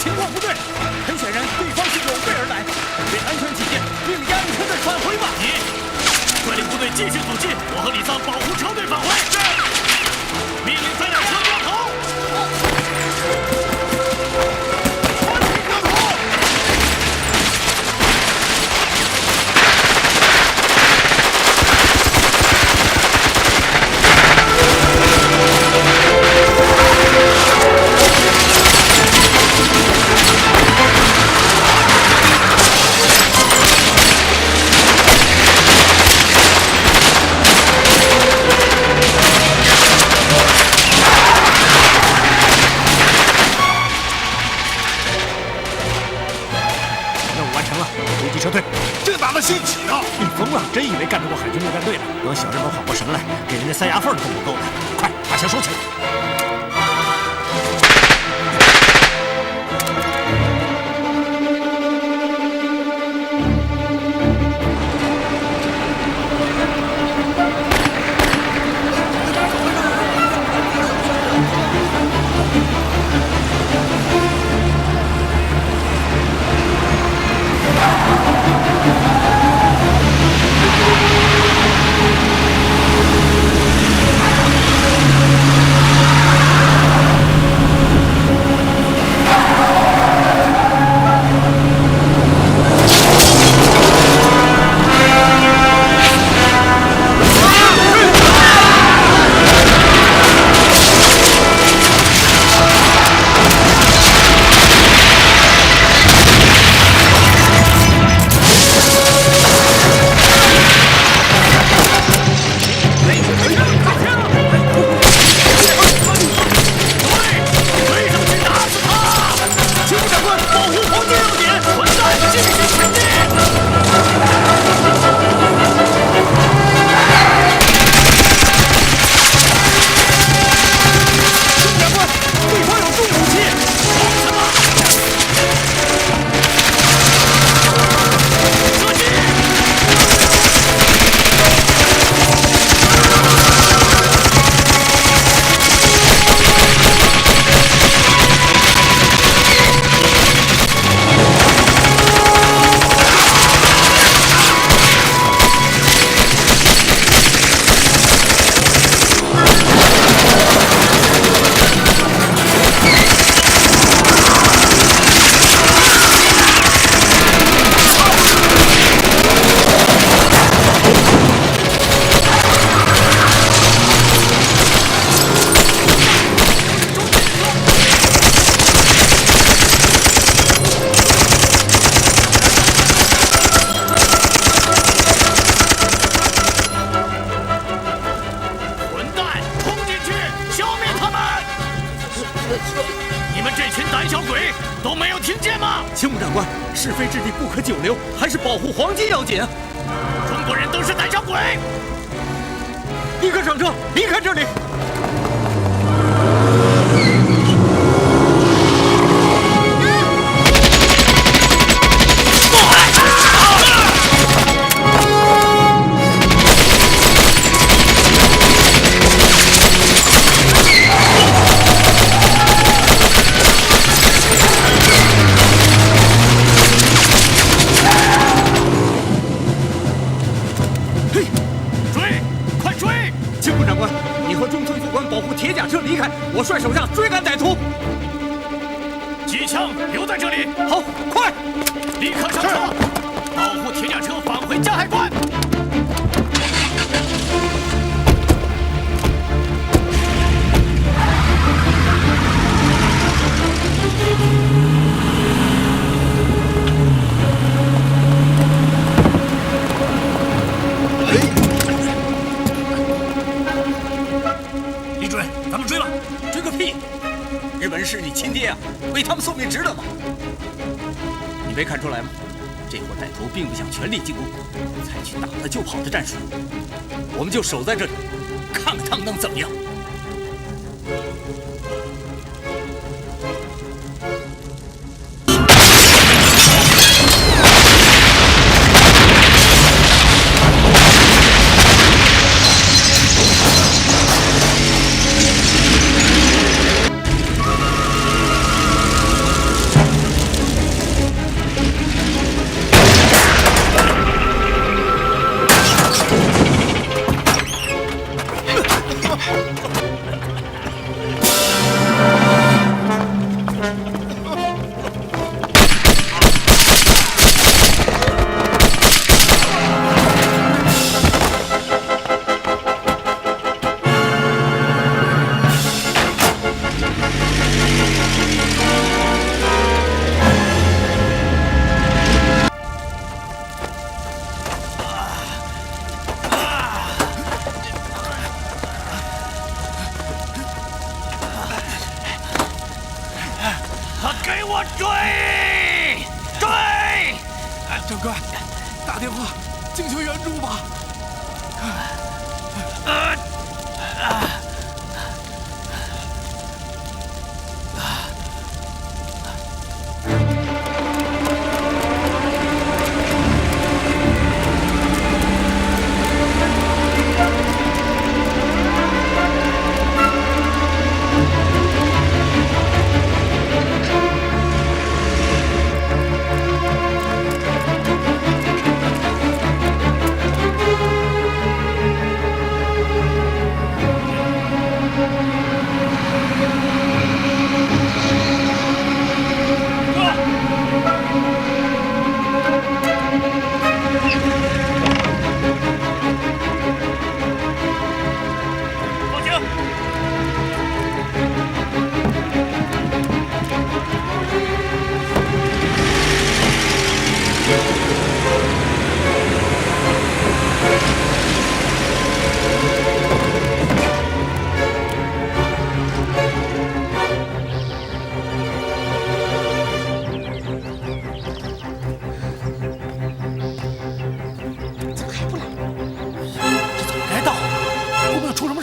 情况不对，很显然对方是有备而来。为安全起见，命令押运车队返回吧。你率领部队继续阻击，我和李桑保护车队返回。是。命令3辆车掉头。全体掉头。撤退！这哪能兴起啊！你疯了？真以为干得过海军陆战队了？等小日本缓过神来，给人家塞牙缝都不够的。快把枪收起来！你们这群胆小鬼都没有听见吗？青木长官，是非之地不可久留，还是保护黄金要紧。中国人都是胆小鬼！立刻上车，离开这里！我率手下追赶歹徒，机枪留在这里。好，快，立刻上车，保护铁甲车返回加海关。李准，咱们追了。追个屁！日本人是你亲爹啊，为他们送命值得吗？你没看出来吗？这伙歹徒并不想全力进攻，采取打了就跑的战术。我们就守在这里，看看他们能怎么样。我追！追！长官，打电话请求援助吧。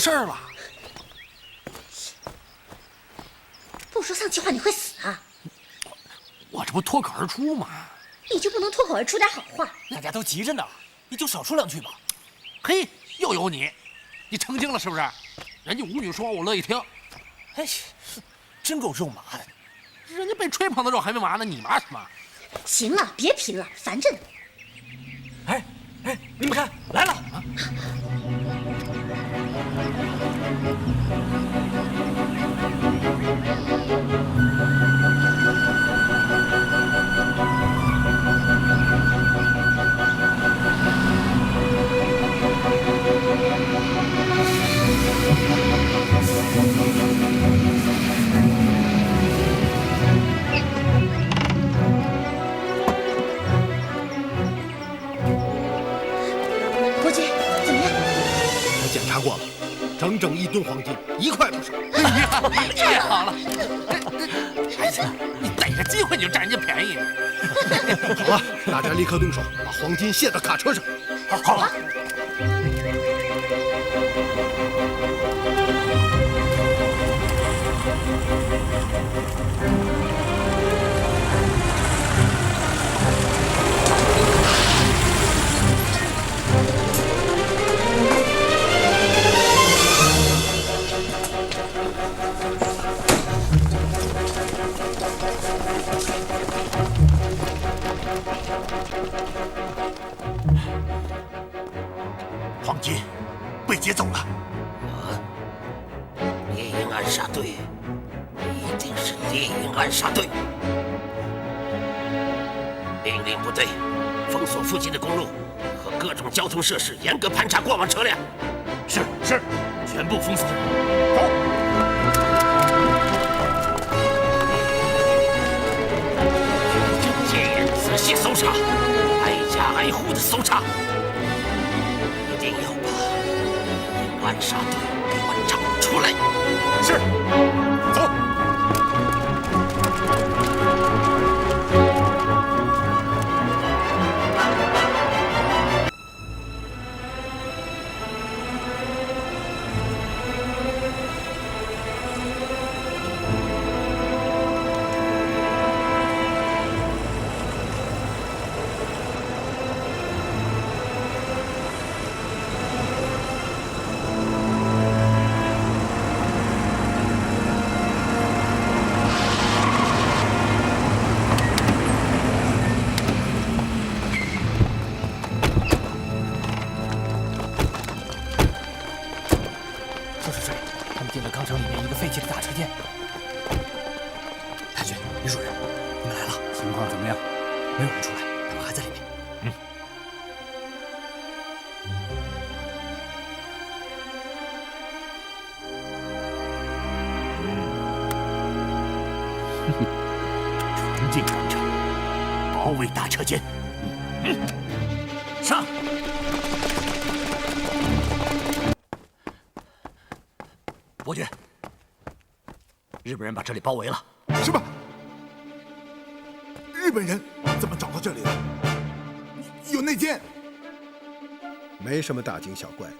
事儿了？不说丧气话，你会死啊！我这不脱口而出吗？你就不能脱口而出点好话？大家都急着呢，你就少说两句吧。嘿，又有你，你成精了是不是？人家舞女说我乐意听。哎，真够肉麻的。人家被吹捧的肉还没麻呢，你麻什么？行了，别贫了，烦着呢。哎，你们看，来了！伯爵，怎么样？我检查过了，整整1吨黄金，1块不少。太好了！孩子，你逮着机会你就占人家便宜。好了，大家立刻动手，把黄金卸到卡车上。好了。黄金被劫走了。猎鹰暗杀队，一定是猎鹰暗杀队。命令部队封锁附近的公路和各种交通设施，严格盘查过往车辆。是，全部封锁。走。戒严，仔细搜查，挨家挨户的搜查，一定要把猎鹰暗杀队给我找出来。是，走。就是这里，他们进了钢厂里面一个废弃的大车间。太君、李主任，你们来了，情况怎么样？没有人出来，他们还在里面。纯进钢厂，包围大车间。上！伯爵，日本人把这里包围了。是吧？日本人怎么找到这里的？有内奸？没什么大惊小怪的，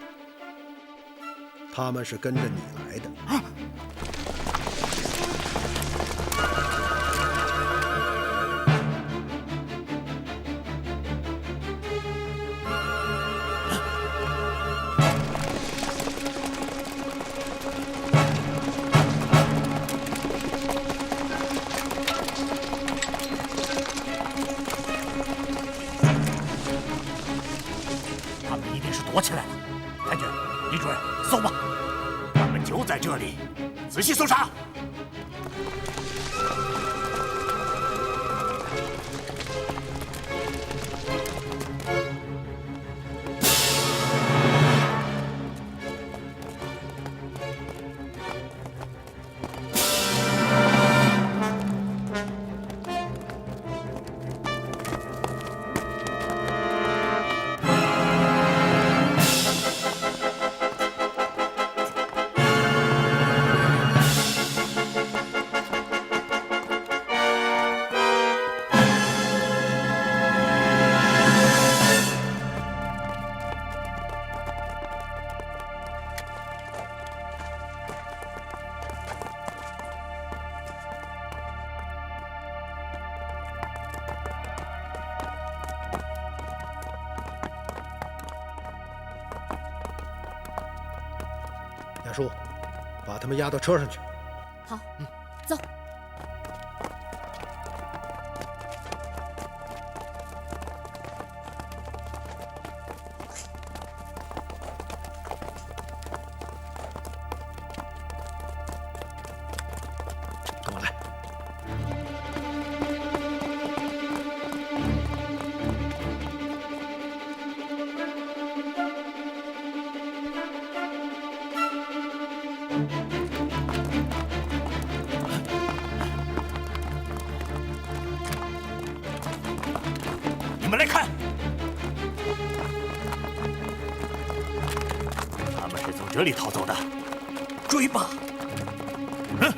他们是跟着你来的。啊！他们一定是躲起来了。太君、李主任，搜吧！他们就在这里，仔细搜查。亚叔，把他们押到车上去。好，走。跟我来。你们来看，他们是从这里逃走的。追吧！嗯。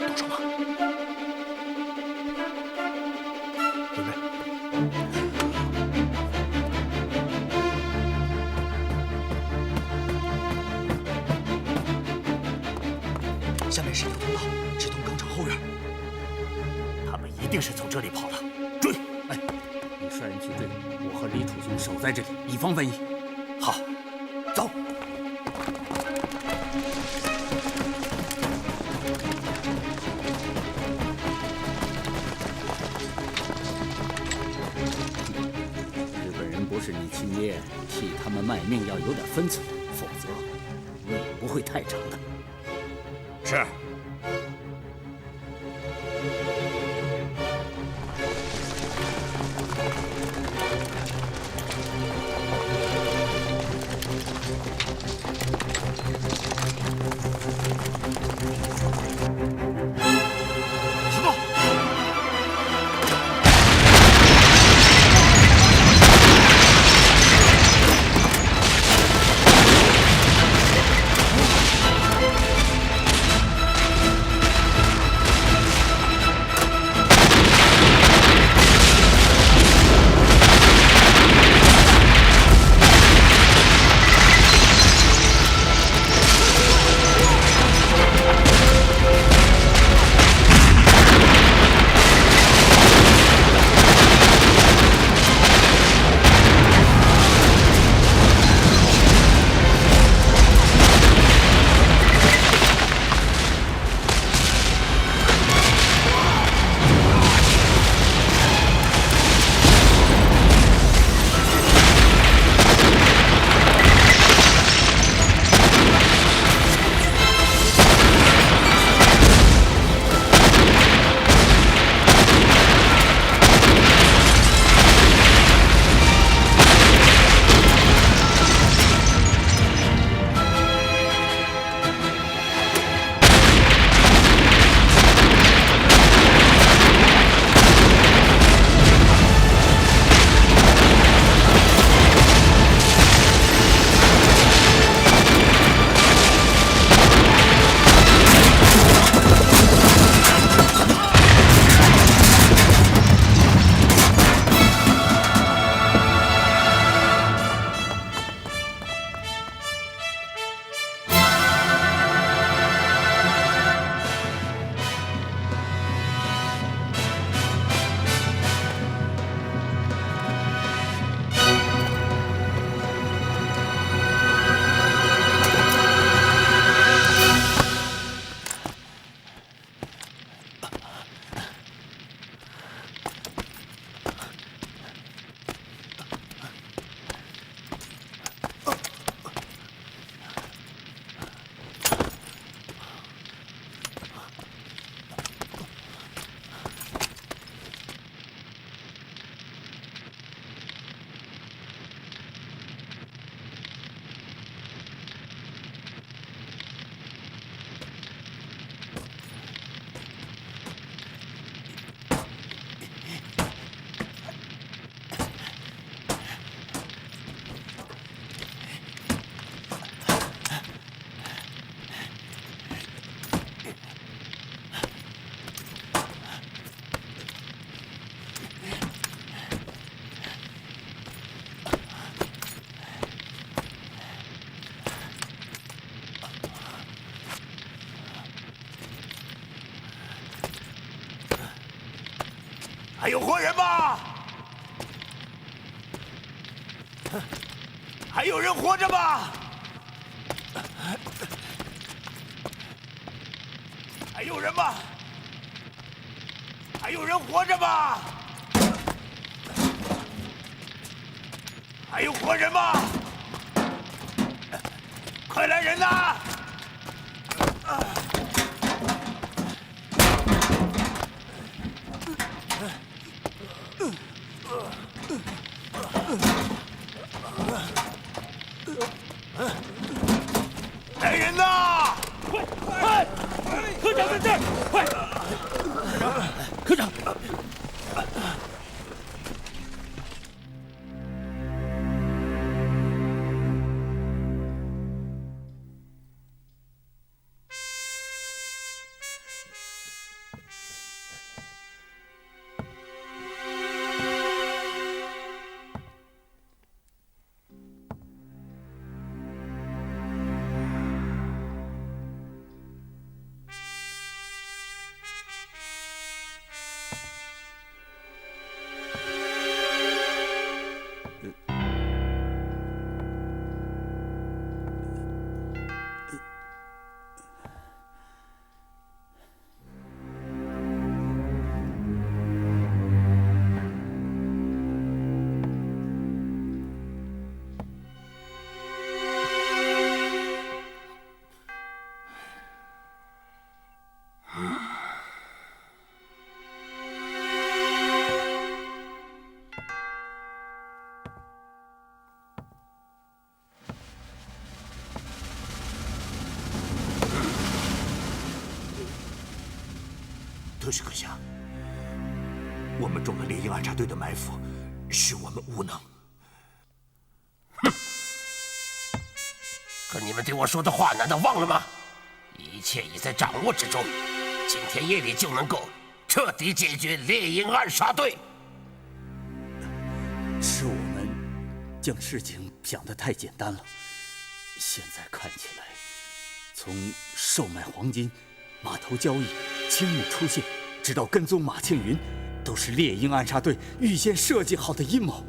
动手吧！准备。下面是一条通道，直通钢厂后院。他们一定是从这里跑了，追！哎，你率人去追，我和李楚雄守在这里，以防万一。好，走。日本人不是你亲爹，替他们卖命要有点分寸，否则命不会太长的。是。行动！还有活人吗？还有人活着吗？还有人吗？还有人活着吗？还有活人吗？快来人呐！来人呐！快！科长在这儿，快！科长，特使阁下，我们中了猎鹰暗杀队的埋伏，是我们无能。可你们对我说的话难道忘了吗？一切已在掌握之中，今天夜里就能够彻底解决猎鹰暗杀队。是我们将事情想得太简单了。现在看起来，从售卖黄金、码头交易、青木出现，直到跟踪马庆云，都是猎鹰暗杀队预先设计好的阴谋。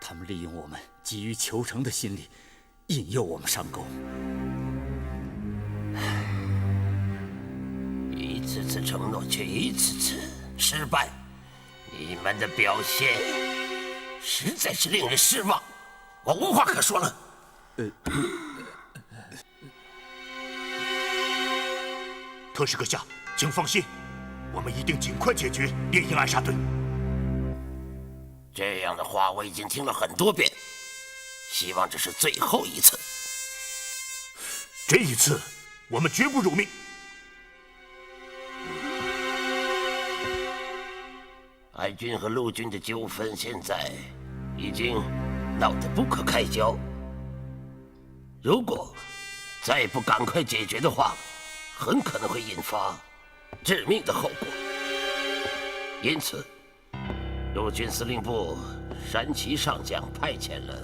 他们利用我们急于求成的心理，引诱我们上钩。一次次承诺，却一次次失败，你们的表现实在是令人失望，我无话可说了。特使阁下，请放心，我们一定尽快解决猎鹰暗杀队。这样的话我已经听了很多遍，希望这是最后一次。这一次，我们绝不辱命。海军和陆军的纠纷现在已经闹得不可开交，如果再不赶快解决的话，很可能会引发致命的后果。因此，陆军司令部山崎上将派遣了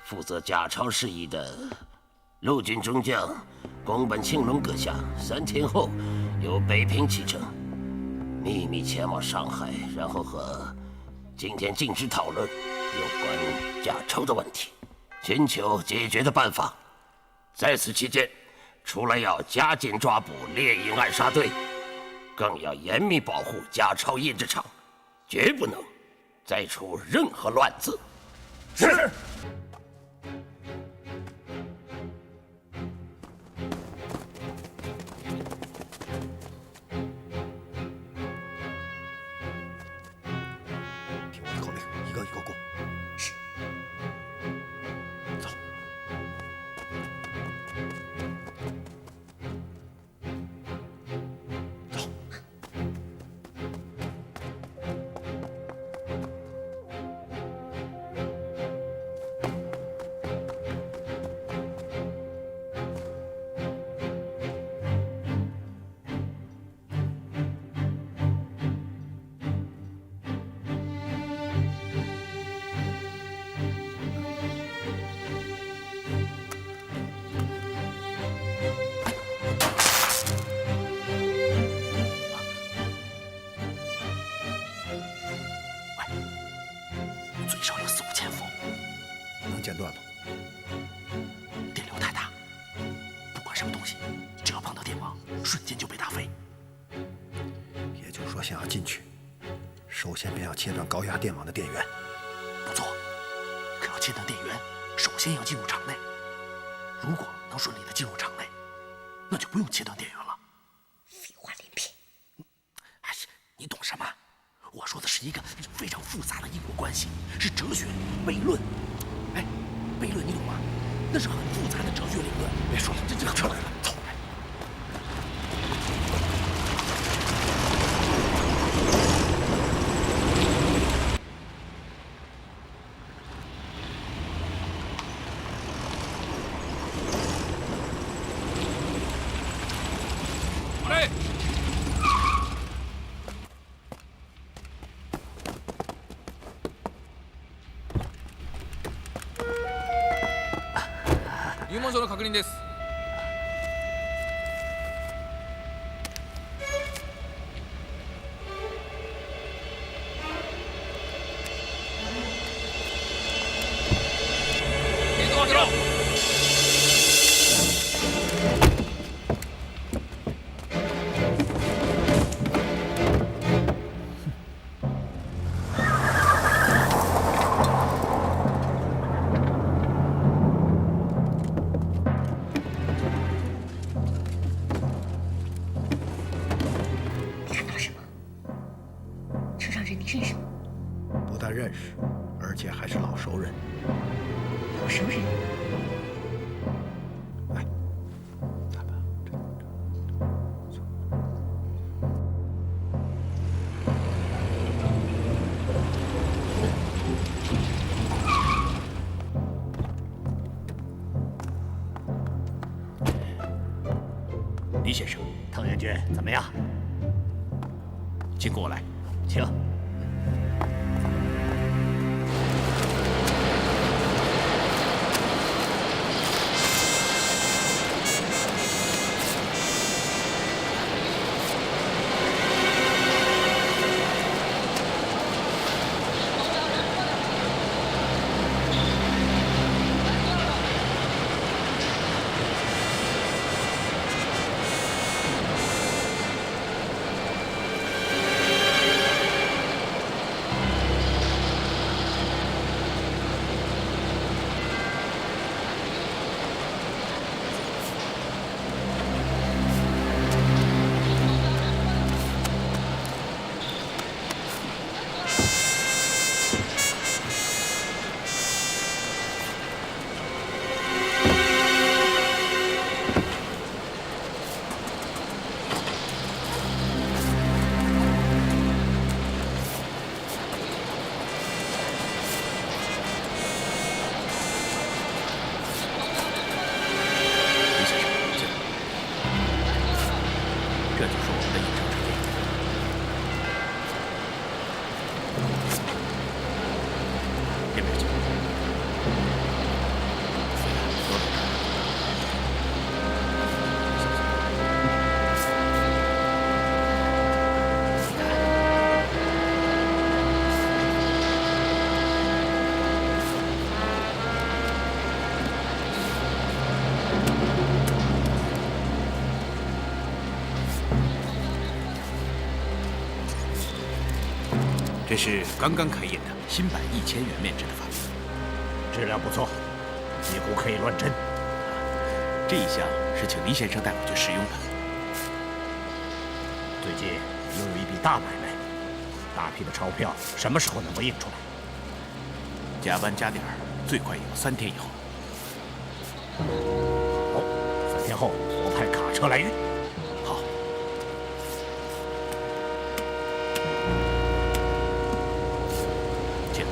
负责假钞事宜的陆军中将宫本庆隆阁下，3天后由北平启程，秘密前往上海，然后和今天禁止讨论有关假钞的问题，寻求解决的办法。在此期间，除了要加紧抓捕猎鹰暗杀队，更要严密保护假钞印制厂，绝不能再出任何乱子。是。听我的口令，一个一个过。是。走。走。间段吗？电流太大，不管什么东西，只要碰到电网，瞬间就被打飞。也就是说，想要进去，首先便要切断高压电网的电源。不错，可要切断电源，首先要进入场内。如果能顺利的进入场内，那就不用切断电源了。废话连篇。哎，你懂什么？我说的是一个非常复杂的因果关系，是哲学悖论。哎，悖论你懂吗？那是很复杂的哲学理论。别说了，这撤来了，走。入門書の確認です。映像を開けろ。看到什么？车上人你认识吗？不但认识，而且还是老熟人。老熟人。哎，咱们李先生，唐元军怎么样？请跟我来，请。这是刚刚开印的新版1000元面值的法币，质量不错，几乎可以乱真。这一箱是请黎先生带我去试用的。最近又有一笔大买卖，大批的钞票什么时候能够印出来？加班加点儿，最快也要3天以后。好，3天后我派卡车来运。好。请。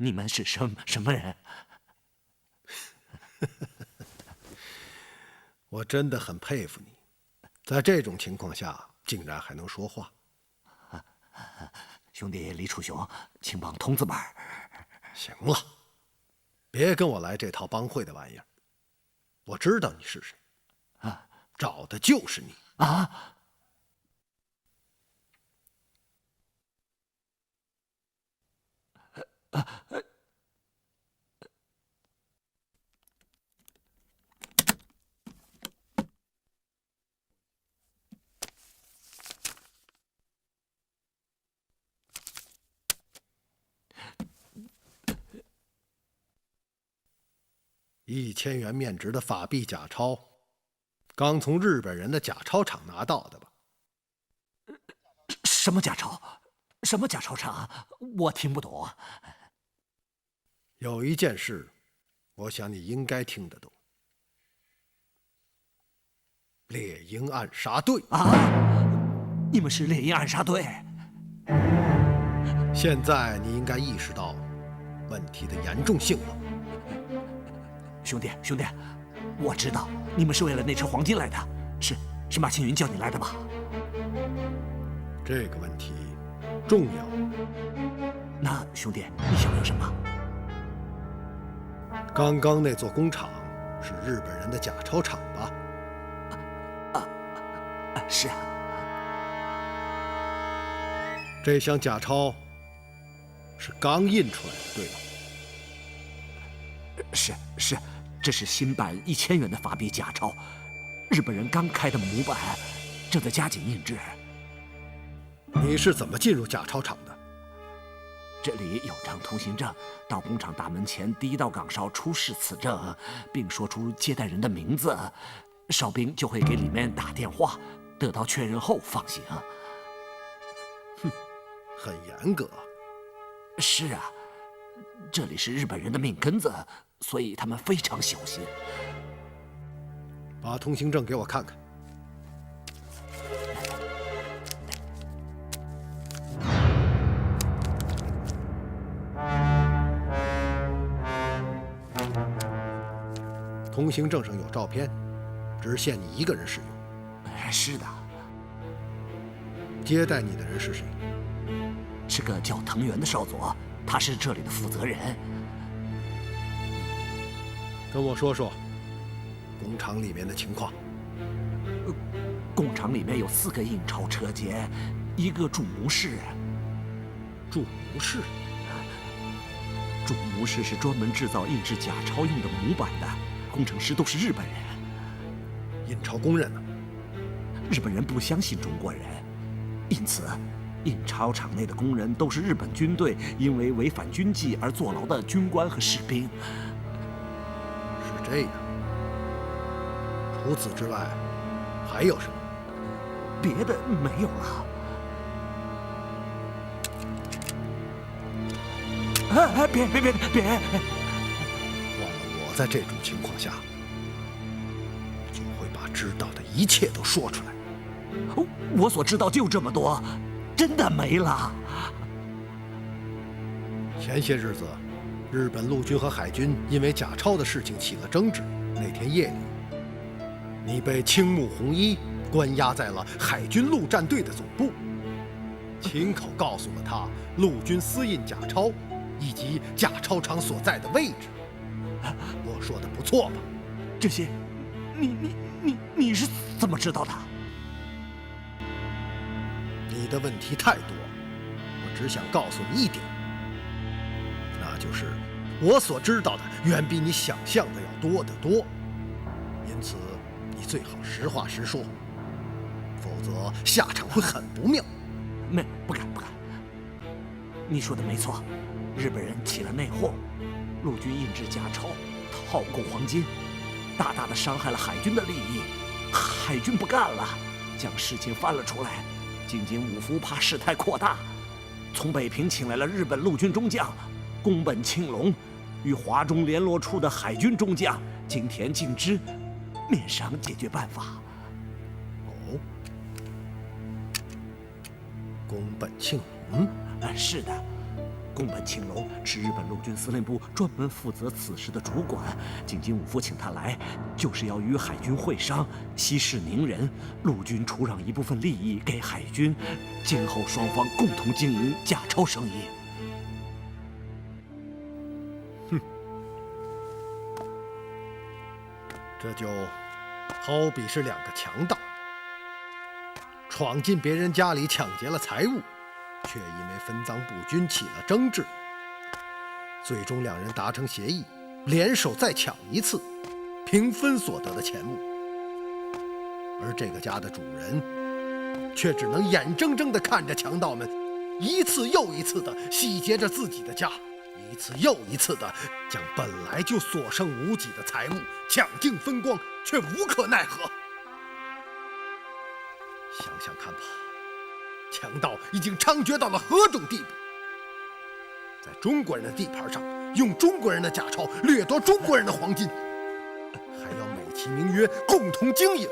你们是什么人？我真的很佩服你，在这种情况下竟然还能说话。兄弟李楚雄，请帮童子们。行了，别跟我来这套帮会的玩意儿。我知道你是谁，找的就是你啊！1000元面值的法币假钞，刚从日本人的假钞厂拿到的吧？什么假钞？什么假钞厂？我听不懂。有一件事，我想你应该听得懂。猎鹰暗杀队啊！你们是猎鹰暗杀队？现在你应该意识到问题的严重性了。兄弟，我知道你们是为了那车黄金来的，是马青云叫你来的吧？这个问题重要。那兄弟，你想要什么？刚刚那座工厂是日本人的假钞厂吧？是啊。这箱假钞是刚印出来的，对吧？是，这是新版1000元的法币假钞，日本人刚开的模板，正在加紧印制。你是怎么进入假钞厂的？这里有张通行证，到工厂大门前第1道岗哨出示此证，并说出接待人的名字，哨兵就会给里面打电话，得到确认后放行。很严格。是啊，这里是日本人的命根子，所以他们非常小心。把通行证给我看看。通行证上有照片，只限你一个人使用。是的。接待你的人是谁？是个叫藤原的少佐，他是这里的负责人。跟我说说工厂里面的情况。工厂里面有4个印钞车间，1个铸模室。铸模室？铸模室是专门制造印制假钞用的模板的，工程师都是日本人。印钞工人呢？日本人不相信中国人，因此印钞厂内的工人都是日本军队因为违反军纪而坐牢的军官和士兵。是这样。除此之外，还有什么？别的没有了。别！换了我在这种情况下，就会把知道的一切都说出来。我所知道就这么多，真的没了。前些日子，日本陆军和海军因为假钞的事情起了争执。那天夜里，你被青木弘一关押在了海军陆战队的总部，亲口告诉了他陆军私印假钞以及假钞厂所在的位置。我说的不错吧？这些，你是怎么知道的？你的问题太多，我只想告诉你一点，那就是我所知道的远比你想象的要多得多。因此，你最好实话实说，否则下场会很不妙。不敢。你说的没错，日本人起了内讧，陆军印制假钞，套购黄金，大大的伤害了海军的利益。海军不干了，将事情翻了出来。井井武夫怕事态扩大，从北平请来了日本陆军中将宫本庆隆，与华中联络处的海军中将井田敬之面商解决办法。哦，宫本庆隆？是的，宫本庆隆是日本陆军司令部专门负责此事的主管，井津武夫请他来，就是要与海军会商，息事宁人，陆军出让一部分利益给海军，今后双方共同经营假钞生意。哼，这就好比是两个强盗闯进别人家里抢劫了财物，却因为分赃不均起了争执，最终两人达成协议，联手再抢一次，平分所得的钱物。而这个家的主人却只能眼睁睁地看着强盗们一次又一次地洗劫着自己的家，一次又一次地将本来就所剩无几的财物抢尽分光，却无可奈何。想想看吧，强盗已经猖獗到了何种地步？在中国人的地盘上用中国人的假钞掠夺中国人的黄金，还要美其名曰共同经营，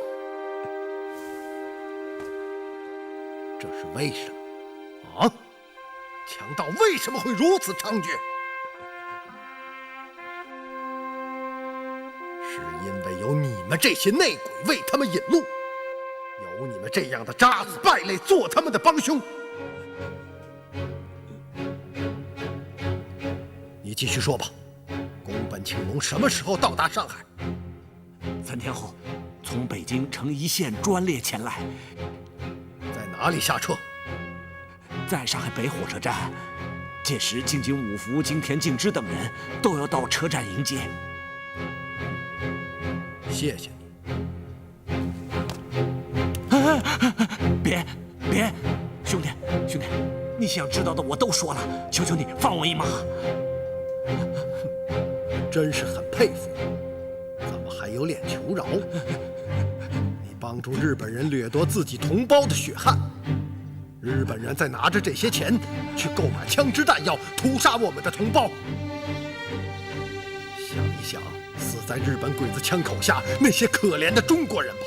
这是为什么啊？强盗为什么会如此猖獗？是因为有你们这些内鬼为他们引路，有你们这样的渣子败类做他们的帮凶。你继续说吧，宫本庆隆什么时候到达上海？3天后，从北京乘1线专列前来。在哪里下车？在上海北火车站。届时，井津武夫、金田敬之等人都要到车站迎接。谢谢你。别，兄弟，你想知道的我都说了，求求你放我一马。真是很佩服你，怎么还有脸求饶？你帮助日本人掠夺自己同胞的血汗，日本人再拿着这些钱去购买枪支弹药，屠杀我们的同胞。想一想，死在日本鬼子枪口下那些可怜的中国人吧，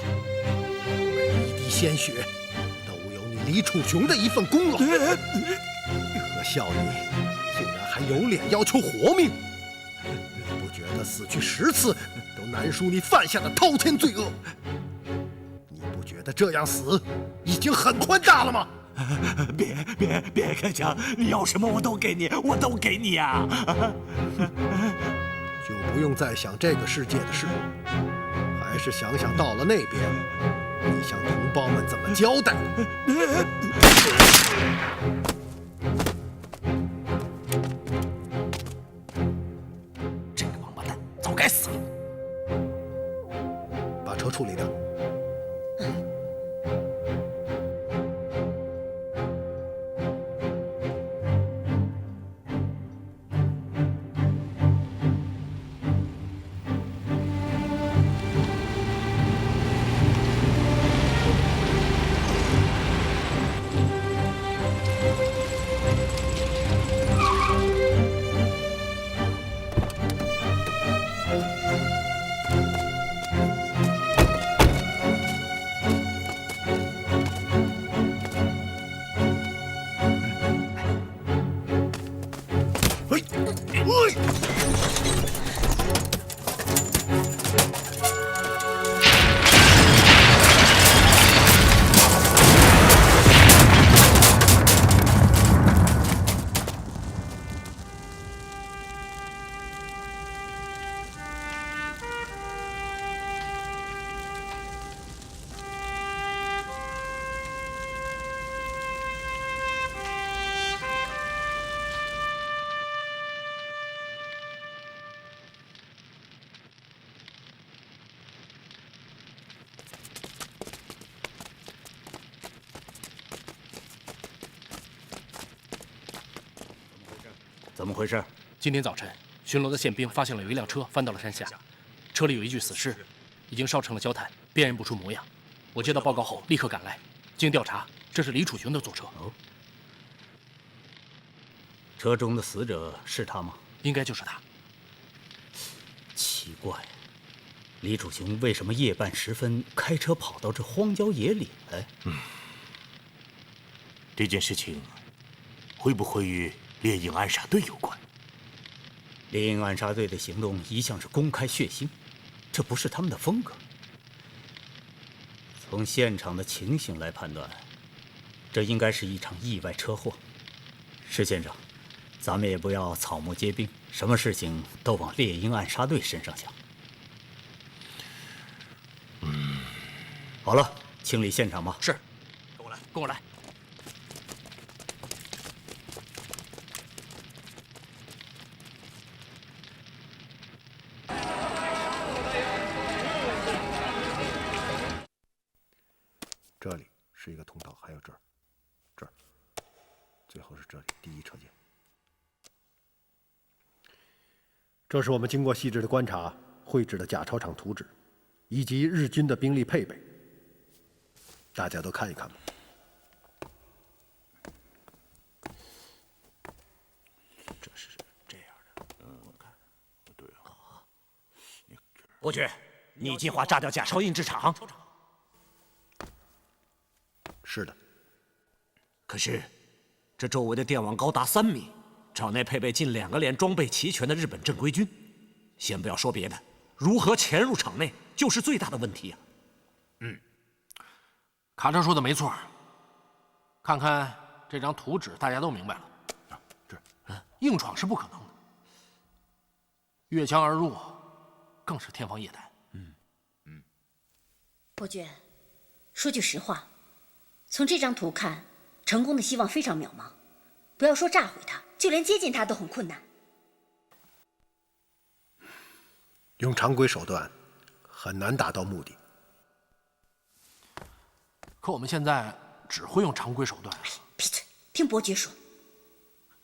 每一滴鲜血都有你李楚雄的一份功劳。可笑你竟然还有脸要求活命！你不觉得死去10次都难赎你犯下的滔天罪恶？你不觉得这样死已经很宽大了吗？别开枪！你要什么我都给你啊！就不用再想这个世界的事，还是想想到了那边，你向同胞们怎么交代？这个王八蛋，早该死了！把车处理掉。怎么回事？今天早晨，巡逻的宪兵发现了有一辆车翻到了山下，车里有一具死尸，已经烧成了焦炭，辨认不出模样。我接到报告后立刻赶来，经调查，这是李楚雄的坐车。哦，车中的死者是他吗？应该就是他。奇怪，李楚雄为什么夜半时分开车跑到这荒郊野岭来？这件事情会不会与猎鹰暗杀队有关。猎鹰暗杀队的行动一向是公开血腥，这不是他们的风格。从现场的情形来判断，这应该是一场意外车祸。石先生，咱们也不要草木皆兵，什么事情都往猎鹰暗杀队身上想。好了，清理现场吧。是，跟我来，跟我来。这里是一个通道，还有这儿，这儿，最后是这里第一车间。这是我们经过细致的观察绘制的假操场图纸，以及日军的兵力配备。大家都看一看吧。这是这样的，我看不对啊。伯爵，你计划炸掉假钞印制厂？是的。可是，这周围的电网高达3米，厂内配备近2个连装备齐全的日本正规军。先不要说别的，如何潜入厂内就是最大的问题啊！卡车说的没错，看看这张图纸，大家都明白了。硬闯是不可能的，越墙而入更是天方夜谭。伯爵，说句实话，从这张图看，成功的希望非常渺茫。不要说炸毁它，就连接近它都很困难。用常规手段很难达到目的。可我们现在只会用常规手段。闭嘴，听伯爵说。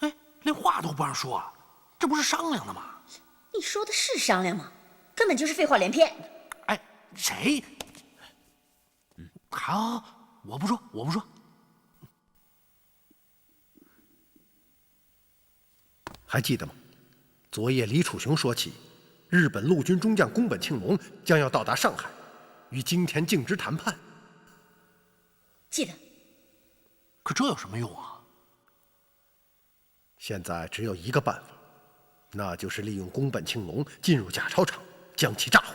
哎，连话都不让说啊，这不是商量的吗？你说的是商量吗？根本就是废话连篇。哎，谁？好，我不说，我不说。还记得吗？昨夜李楚雄说起，日本陆军中将宫本庆隆将要到达上海，与金田敬之谈判。记得。可这有什么用啊？现在只有一个办法，那就是利用宫本庆隆进入假钞厂，将其炸毁。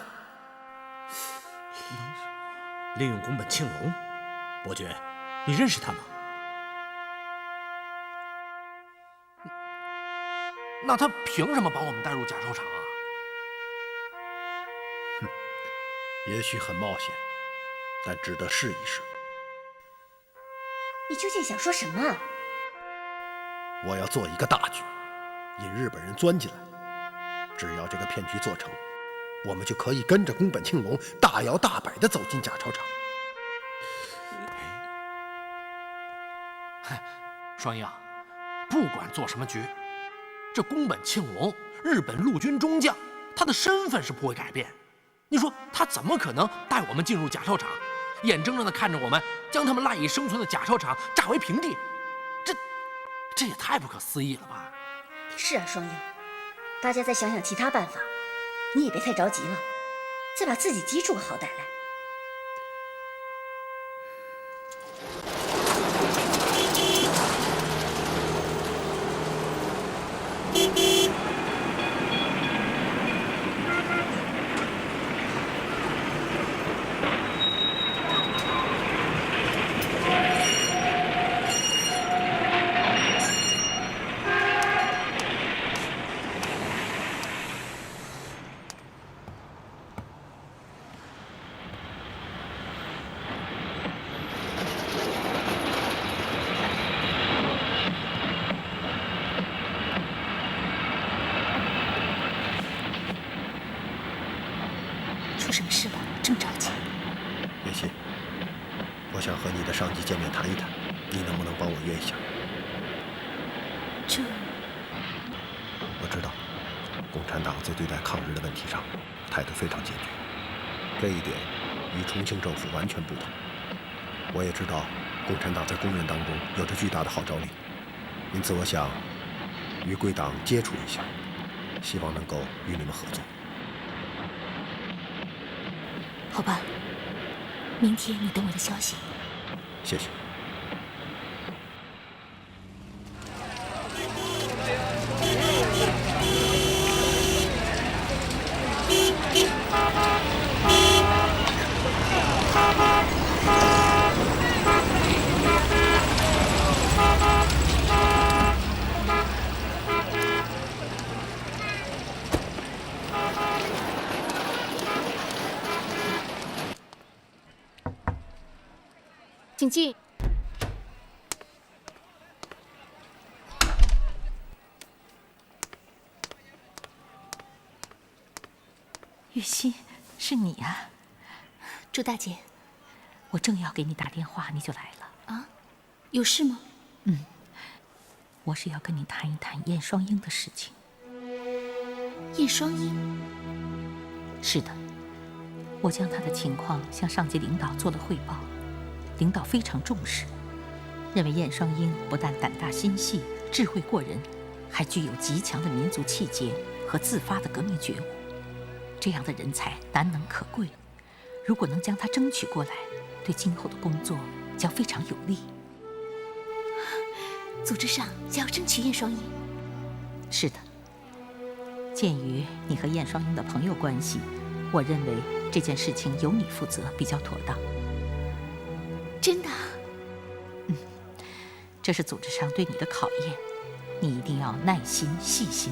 利用宫本庆隆？伯爵，你认识他吗？那他凭什么把我们带入假钞厂啊？也许很冒险，但值得试一试。你究竟想说什么？我要做一个大局，引日本人钻进来。只要这个骗局做成，我们就可以跟着宫本庆隆大摇大摆地走进假钞厂。双鹰，不管做什么局，这宫本庆隆，日本陆军中将，他的身份是不会改变。你说他怎么可能带我们进入假钞厂，眼睁睁地看着我们将他们赖以生存的假钞厂炸为平地？这也太不可思议了吧！是啊，双鹰，大家再想想其他办法。你也别太着急了，再把自己急出个好歹来。出什么事了？这么着急？叶欣，我想和你的上级见面谈一谈，你能不能帮我约一下？这……我知道，共产党在对待抗日的问题上态度非常坚决，这一点与重庆政府完全不同。我也知道，共产党在工人当中有着巨大的号召力，因此我想与贵党接触一下，希望能够与你们合作。好吧，明天你等我的消息。谢谢。请进。月心，是你啊，朱大姐。我正要给你打电话，你就来了。啊，有事吗？我是要跟你谈一谈燕双英的事情。燕双英？是的，我将她的情况向上级领导做了汇报，领导非常重视，认为燕双英不但胆大心细、智慧过人，还具有极强的民族气节和自发的革命觉悟。这样的人才难能可贵，如果能将她争取过来，对今后的工作将非常有利。组织上想要争取燕双英。是的，鉴于你和燕双英的朋友关系，我认为这件事情由你负责比较妥当。真的？这是组织上对你的考验，你一定要耐心细心。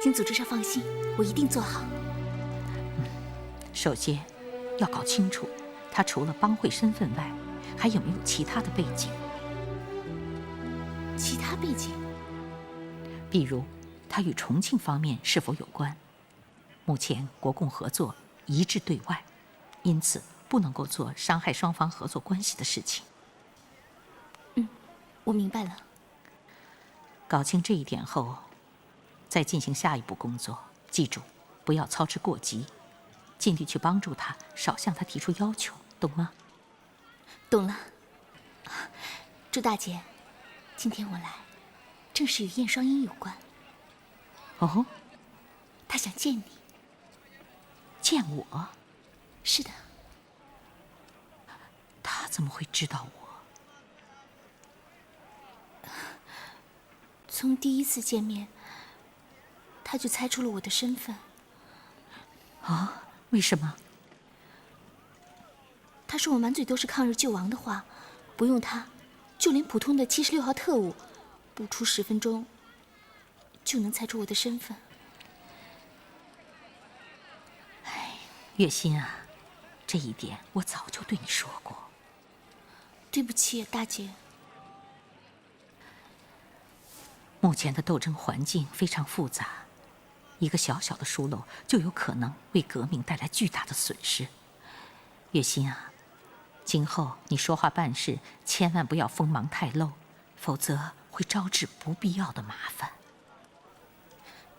请组织上放心，我一定做好。首先，要搞清楚他除了帮会身份外，还有没有其他的背景。其他背景？比如，他与重庆方面是否有关？目前国共合作一致对外，因此不能够做伤害双方合作关系的事情。我明白了。搞清这一点后，再进行下一步工作。记住，不要操之过急，尽力去帮助他，少向他提出要求，懂吗？懂了。朱大姐，今天我来，正是与燕双英有关。哦，她想见你。见我？是的。她怎么会知道我？从第一次见面，她就猜出了我的身份。啊？为什么？她说我满嘴都是抗日救亡的话，不用她，就连普通的76号特务，不出10分钟，就能猜出我的身份。月心啊，这一点我早就对你说过。对不起，大姐。目前的斗争环境非常复杂，一个小小的疏漏就有可能为革命带来巨大的损失。月心啊，今后你说话办事千万不要锋芒太露，否则会招致不必要的麻烦。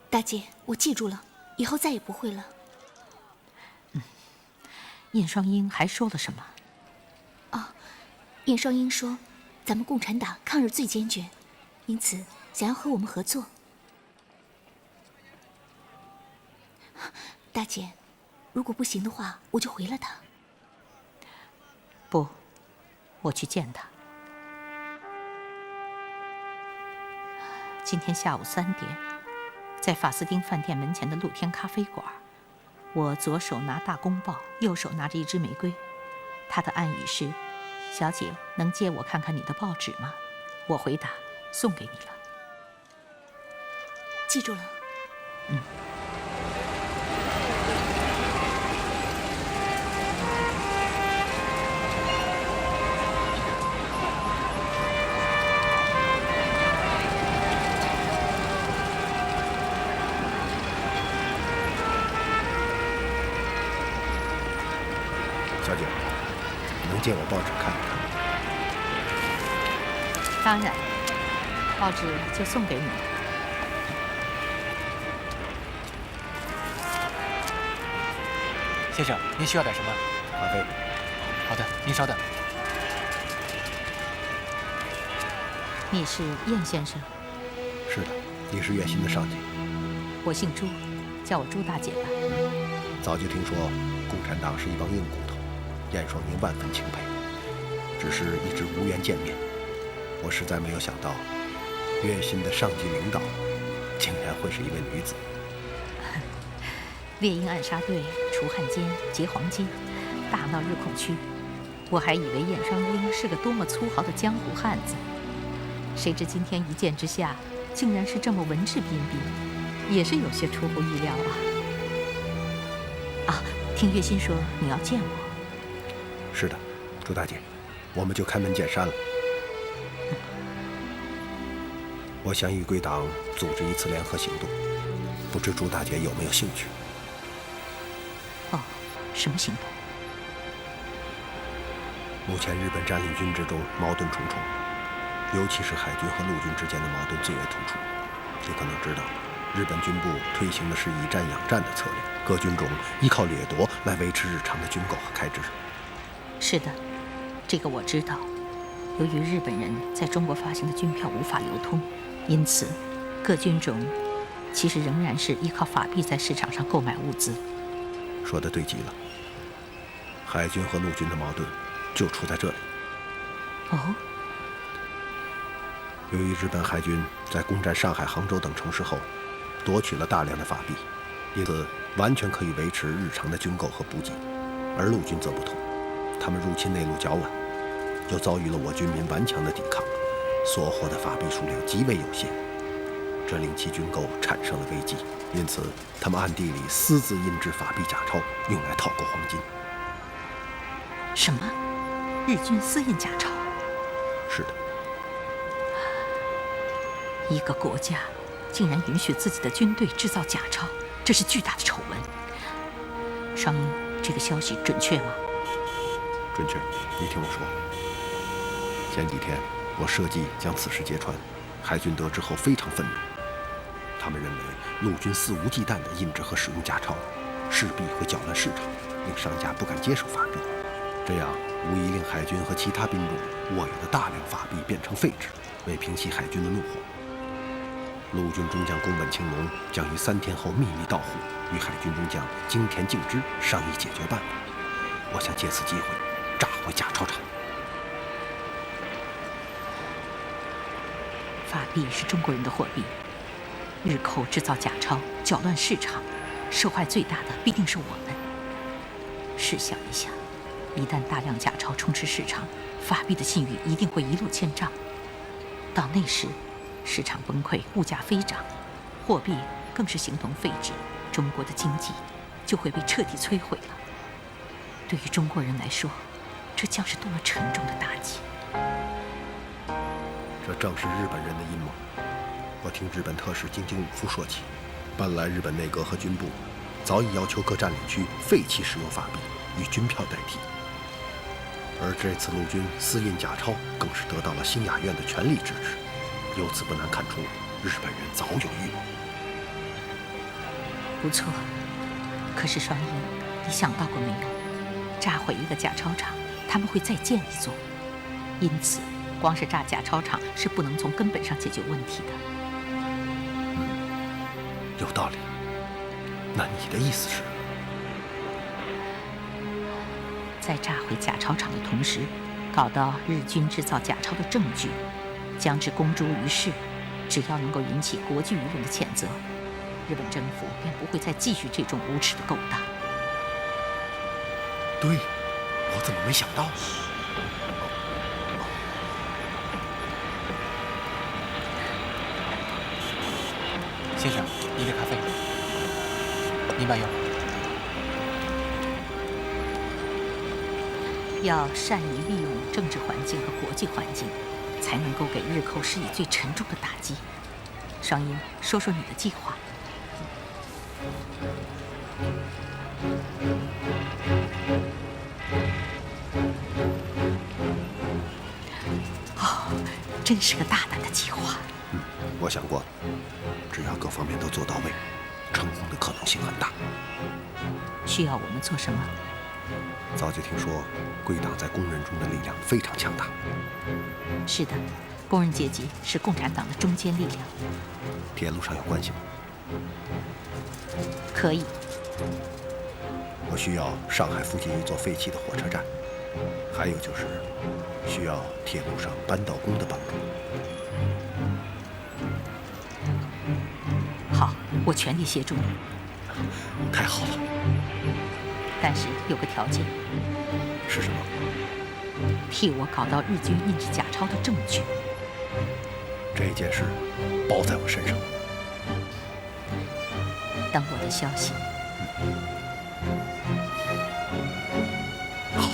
大姐，我记住了，以后再也不会了。燕双英还说了什么？燕双英说，咱们共产党抗日最坚决，因此想要和我们合作。大姐，如果不行的话，我就回了他。不，我去见他。今天下午3点，在法斯汀饭店门前的露天咖啡馆，我左手拿大公报，右手拿着一支玫瑰。他的暗语是：“小姐，能借我看看你的报纸吗？”我回答：“送给你了。”记住了。小姐，能借我报纸看看？当然，报纸就送给你。先生，您需要点什么？咖啡。好的，您稍等。你是燕先生？是的，你是月心的上级。我姓朱，叫我朱大姐吧。早就听说共产党是一帮硬骨头，燕双英万分钦佩，只是一直无缘见面。我实在没有想到，月心的上级领导竟然会是一位女子。猎鹰暗杀队除汉奸、劫黄金，大闹日控区。我还以为燕双英是个多么粗豪的江湖汉子，谁知今天一见之下，竟然是这么文质彬彬，也是有些出乎意料啊！听月心说你要见我。是的，朱大姐，我们就开门见山了。我想与贵党组织一次联合行动，不知朱大姐有没有兴趣？哦，什么行动？目前日本占领军之中矛盾重重，尤其是海军和陆军之间的矛盾最为突出。你可能知道，日本军部推行的是以战养战的策略，各军种依靠掠夺来维持日常的军购和开支。是的，这个我知道。由于日本人在中国发行的军票无法流通，因此各军种其实仍然是依靠法币在市场上购买物资。说得对极了，海军和陆军的矛盾就出在这里。哦。由于日本海军在攻占上海、杭州等城市后，夺取了大量的法币，因此完全可以维持日常的军购和补给。而陆军则不同，他们入侵内陆较晚，又遭遇了我军民顽强的抵抗，所获的法币数量极为有限，这令其军购产生了危机。因此，他们暗地里私自印制法币假钞，用来套购黄金。什么？日军私印假钞？是的。一个国家竟然允许自己的军队制造假钞，这是巨大的丑闻。双英，这个消息准确吗？准确，你听我说。前几天我设计将此事揭穿，海军得知后非常愤怒。他们认为陆军肆无忌惮地印制和使用假钞，势必会搅乱市场，令商家不敢接受法币。这样无疑令海军和其他兵种握有的大量法币变成废纸。为平息海军的怒火，陆军中将宫本庆隆将于3天后秘密到沪，与海军中将京田敬之商议解决办法。我想借此机会炸毁假钞厂。法币是中国人的货币，日寇制造假钞，搅乱市场，受害最大的必定是我们。试想一下，一旦大量假钞充斥市场，法币的信誉一定会一落千丈。到那时，市场崩溃，物价飞涨，货币更是形同废纸，中国的经济就会被彻底摧毁了。对于中国人来说，这将是多么沉重的打击！这正是日本人的阴谋。我听日本特使井井武夫说起，本来日本内阁和军部早已要求各占领区废弃使用法币，以军票代替。而这次陆军私印假钞，更是得到了新雅院的全力支持。由此不难看出，日本人早有预谋。不错，可是双英，你想到过没有？炸毁一个假钞厂，他们会再建一座。因此，光是炸假钞厂是不能从根本上解决问题的。有道理。那你的意思是？在炸毁假钞厂的同时，搞到日军制造假钞的证据，将之公诸于世。只要能够引起国际舆论的谴责，日本政府便不会再继续这种无耻的勾当。对，我怎么没想到？先生，一杯咖啡。您慢用。要善于利用政治环境和国际环境，才能够给日寇施以最沉重的打击。双英，说说你的计划。哦，真是个大胆的计划。我想过，只要各方面都做到位，成功的可能性很大。需要我们做什么？早就听说，贵党在工人中的力量非常强大。是的，工人阶级是共产党的中坚力量。铁路上有关系吗？可以。我需要上海附近一座废弃的火车站，还有就是需要铁路上扳道工的帮助。好，我全力协助你。太好了。但是有个条件。是什么？替我搞到日军印制假钞的证据。这件事包在我身上。等我的消息。好。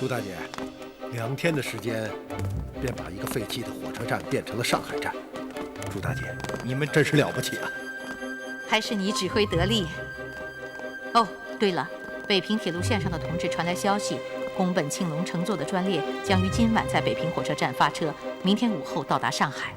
朱大姐，2天的时间，便把一个废弃的火车站变成了上海站。朱大姐，你们真是了不起啊！还是你指挥得力。哦，对了，北平铁路线上的同志传来消息，宫本庆隆乘坐的专列将于今晚在北平火车站发车，明天午后到达上海。